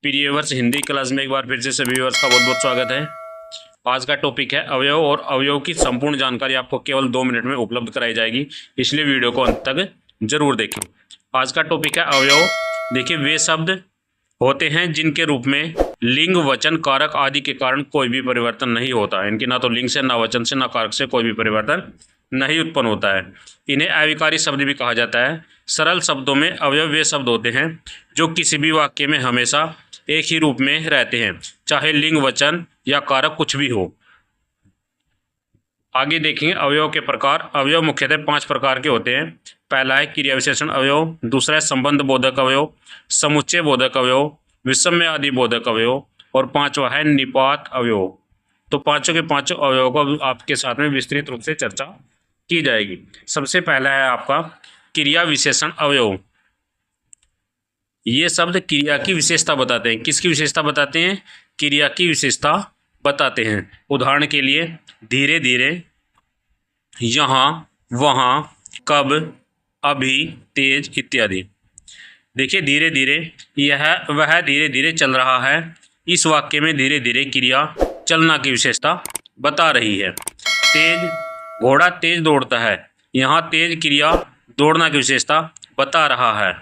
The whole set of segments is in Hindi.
प्रिय व्यूअर्स, हिंदी क्लास में एक बार फिर से सभी व्यूअर्स का बहुत बहुत स्वागत है। आज का टॉपिक है अवयव, और अवयव की संपूर्ण जानकारी आपको केवल 2 मिनट में उपलब्ध कराई जाएगी, इसलिए वीडियो को अंत तक जरूर देखें। आज का टॉपिक है अवयव। देखिए, वे शब्द होते हैं जिनके रूप में लिंग, वचन, कारक आदि के कारण कोई भी परिवर्तन नहीं होता है। इनकी ना तो लिंग से, ना वचन से, ना कारक से कोई भी परिवर्तन नहीं उत्पन्न होता है। इन्हें अविकारी शब्द भी कहा जाता है। सरल शब्दों में अवयव वे शब्द होते हैं जो किसी भी वाक्य में हमेशा एक ही रूप में रहते हैं, चाहे लिंग, वचन या कारक कुछ भी हो। आगे देखेंगे अवयव के प्रकार। अवयव मुख्यतः 5 प्रकार के होते हैं। पहला है क्रिया विशेषण अवयव, दूसरा है संबंध बोधक अवयव, समुच्चय बोधक अवयव, विषम्य आदि बोधक अवयव, और 5वां है निपात अवयव। तो पांचों के पांचों अवयवों को आपके साथ में विस्तृत रूप से चर्चा की जाएगी। सबसे पहला है आपका क्रिया विशेषण अवयव। ये शब्द क्रिया की विशेषता बताते हैं। किसकी विशेषता बताते हैं? क्रिया की विशेषता बताते हैं। उदाहरण के लिए धीरे धीरे, यहाँ, वहाँ, कब, अभी, तेज इत्यादि। देखिए, धीरे धीरे, वह धीरे धीरे चल रहा है। इस वाक्य में धीरे धीरे क्रिया चलना की विशेषता बता रही है। तेज, घोड़ा तेज दौड़ता है। यहाँ तेज क्रिया दौड़ना की विशेषता बता रहा है।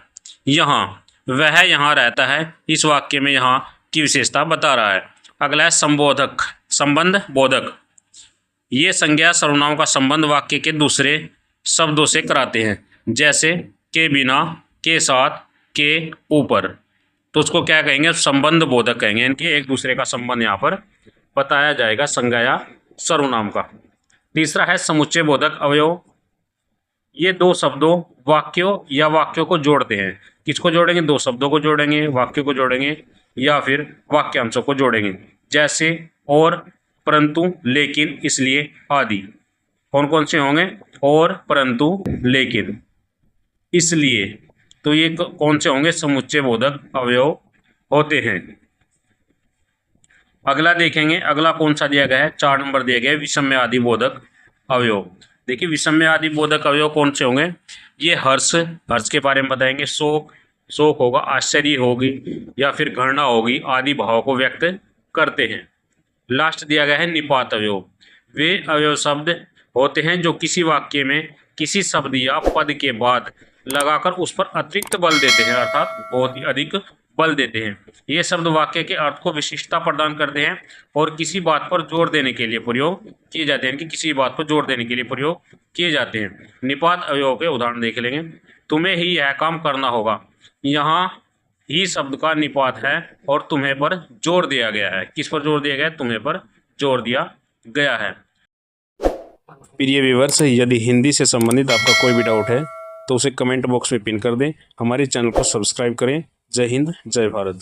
यहाँ, वह यहाँ रहता है। इस वाक्य में यहाँ की विशेषता बता रहा है। अगला है संबोधक, संबंध बोधक। ये संज्ञा सर्वनाम का संबंध वाक्य के दूसरे शब्दों से कराते हैं, जैसे के बिना, के साथ, के ऊपर। तो उसको क्या कहेंगे? संबंध बोधक कहेंगे। इनके एक दूसरे का संबंध यहाँ पर बताया जाएगा संज्ञा या सर्वनाम का। तीसरा है समुच्चय बोधक अवयव। ये 2 शब्दों, वाक्यों या वाक्यों को जोड़ते हैं। किसको जोड़ेंगे? 2 शब्दों को जोड़ेंगे, वाक्यों को जोड़ेंगे, या फिर वाक्यांशों को जोड़ेंगे, जैसे और, परंतु, लेकिन, इसलिए आदि। कौन कौन से होंगे? और, परंतु, लेकिन, इसलिए। तो ये कौन से होंगे? समुच्चय बोधक अवयव होते हैं। अगला देखेंगे, अगला कौन सा दिया गया है? 4 नंबर दिया गया है विषम्य आदि बोधक अवयव। देखिए, विषम्य आदि बोधक अवयव कौन से होंगे? ये हर्ष, हर्ष के बारे में बताएंगे। शोक, शोक होगा। आश्चर्य होगी, या फिर घृणा होगी, आदि भाव को व्यक्त करते हैं। लास्ट दिया गया है निपात अवयव। वे अवयव शब्द होते हैं जो किसी वाक्य में किसी शब्द या पद के बाद लगाकर उस पर अतिरिक्त बल देते हैं, अर्थात बहुत ही अधिक बल देते हैं। ये शब्द वाक्य के अर्थ को विशिष्टता प्रदान करते हैं और किसी बात पर जोर देने के लिए प्रयोग किए जाते हैं। कि किसी बात पर जोर देने के लिए प्रयोग किए जाते हैं। निपात अवयव के उदाहरण देख लेंगे। तुम्हें ही यह काम करना होगा। यहाँ ही शब्द का निपात है और तुम्हें पर जोर दिया गया है। किस पर जोर दिया गया है? तुम्हें पर जोर दिया गया है। प्रिय व्यूअर्स, यदि हिंदी से संबंधित आपका कोई भी डाउट है तो उसे कमेंट बॉक्स में पिन कर दें। हमारे चैनल को सब्सक्राइब करें। जय हिंद, जय भारत।